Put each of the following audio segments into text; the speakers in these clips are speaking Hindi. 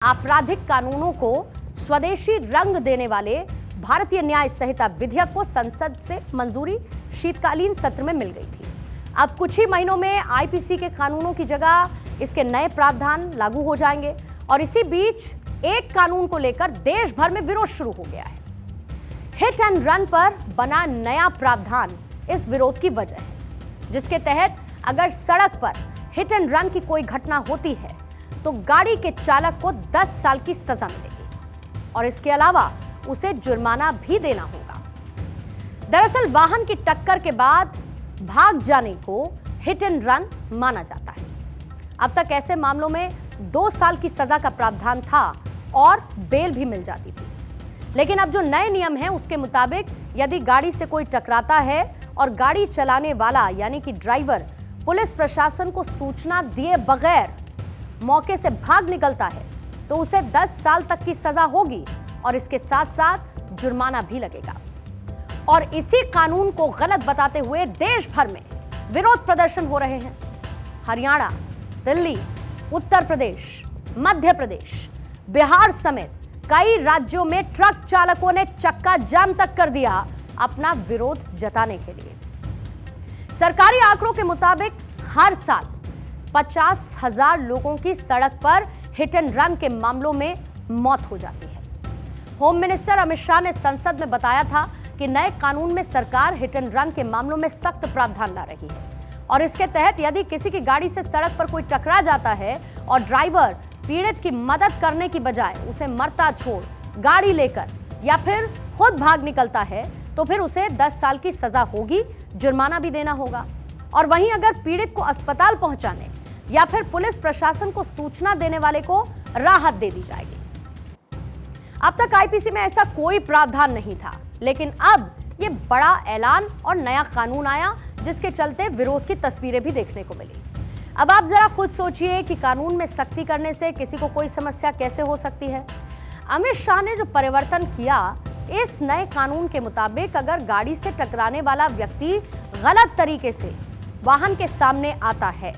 आपराधिक कानूनों को स्वदेशी रंग देने वाले भारतीय न्याय संहिता विधेयक को संसद से मंजूरी शीतकालीन सत्र में मिल गई थी। अब कुछ ही महीनों में आईपीसी के कानूनों की जगह इसके नए प्रावधान लागू हो जाएंगे और इसी बीच एक कानून को लेकर देश भर में विरोध शुरू हो गया है। हिट एंड रन पर बना नया प्रावधान इस विरोध की वजह है, जिसके तहत अगर सड़क पर हिट एंड रन की कोई घटना होती है तो गाड़ी के चालक को 10 साल की सजा मिलेगी और इसके अलावा उसे जुर्माना भी देना होगा। दरअसल वाहन की टक्कर के बाद भाग जाने को हिट एंड रन माना जाता है। अब तक ऐसे मामलों में 2 साल की सजा का प्रावधान था और बेल भी मिल जाती थी, लेकिन अब जो नए नियम हैं उसके मुताबिक यदि गाड़ी से कोई टकराता है और गाड़ी चलाने वाला यानी कि ड्राइवर पुलिस प्रशासन को सूचना दिए बगैर मौके से भाग निकलता है तो उसे 10 साल तक की सजा होगी और इसके साथ साथ जुर्माना भी लगेगा। और इसी कानून को गलत बताते हुए देश भर में विरोध प्रदर्शन हो रहे हैं। हरियाणा, दिल्ली, उत्तर प्रदेश, मध्य प्रदेश, बिहार समेत कई राज्यों में ट्रक चालकों ने चक्का जाम तक कर दिया अपना विरोध जताने के लिए। सरकारी आंकड़ों के मुताबिक हर साल 50,000 लोगों की सड़क पर हिट एंड रन के मामलों में मौत हो जाती है। होम मिनिस्टर अमित शाह ने संसद में बताया था कि नए कानून में सरकार हिट एंड रन के मामलों में सख्त प्रावधान ला रही है और इसके तहत यदि किसी की गाड़ी से सड़क पर कोई टकरा जाता है और ड्राइवर पीड़ित की मदद करने की बजाय उसे मरता छोड़ गाड़ी लेकर या फिर खुद भाग निकलता है तो फिर उसे 10 साल की सजा होगी, जुर्माना भी देना होगा। और वहीं अगर पीड़ित को अस्पताल पहुंचाने या फिर पुलिस प्रशासन को सूचना देने वाले को राहत दे दी जाएगी। अब तक आईपीसी में ऐसा कोई प्रावधान नहीं था, लेकिन अब ये बड़ा ऐलान और नया कानून आया जिसके चलते विरोध की तस्वीरें भी देखने को मिली। अब आप जरा खुद सोचिए कि कानून में सख्ती करने से किसी को कोई समस्या कैसे हो सकती है। अमित शाह ने जो परिवर्तन किया, इस नए कानून के मुताबिक अगर गाड़ी से टकराने वाला व्यक्ति गलत तरीके से वाहन के सामने आता है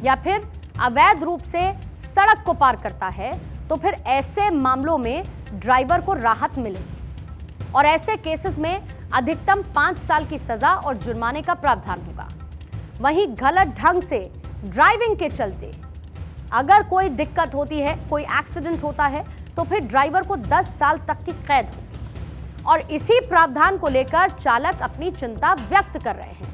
या फिर अवैध रूप से सड़क को पार करता है तो फिर ऐसे मामलों में ड्राइवर को राहत मिलेगी और ऐसे केसेस में अधिकतम 5 साल की सजा और जुर्माने का प्रावधान होगा। वहीं गलत ढंग से ड्राइविंग के चलते अगर कोई दिक्कत होती है, कोई एक्सीडेंट होता है तो फिर ड्राइवर को 10 साल तक की कैद होगी और इसी प्रावधान को लेकर चालक अपनी चिंता व्यक्त कर रहे हैं।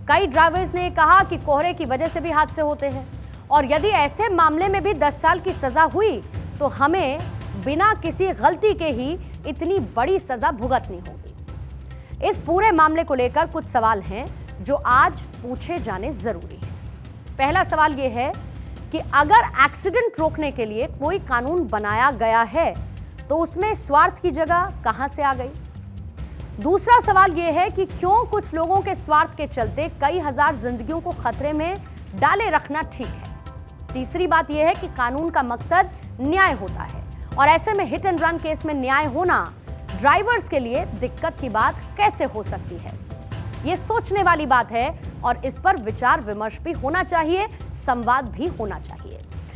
कई ड्राइवर्स ने कहा कि कोहरे की वजह से भी हादसे होते हैं और यदि ऐसे मामले में भी 10 साल की सजा हुई तो हमें बिना किसी गलती के ही इतनी बड़ी सजा भुगतनी होगी। इस पूरे मामले को लेकर कुछ सवाल हैं जो आज पूछे जाने जरूरी हैं। पहला सवाल यह है कि अगर एक्सीडेंट रोकने के लिए कोई कानून बनाया गया है तो उसमें स्वार्थ की जगह कहां से आ गई। दूसरा सवाल यह है कि क्यों कुछ लोगों के स्वार्थ के चलते कई हजार जिंदगियों को खतरे में डाले रखना ठीक है। तीसरी बात यह है कि कानून का मकसद न्याय होता है और ऐसे में हिट एंड रन केस में न्याय होना ड्राइवर्स के लिए दिक्कत की बात कैसे हो सकती है। ये सोचने वाली बात है और इस पर विचार विमर्श भी होना चाहिए, संवाद भी होना चाहिए।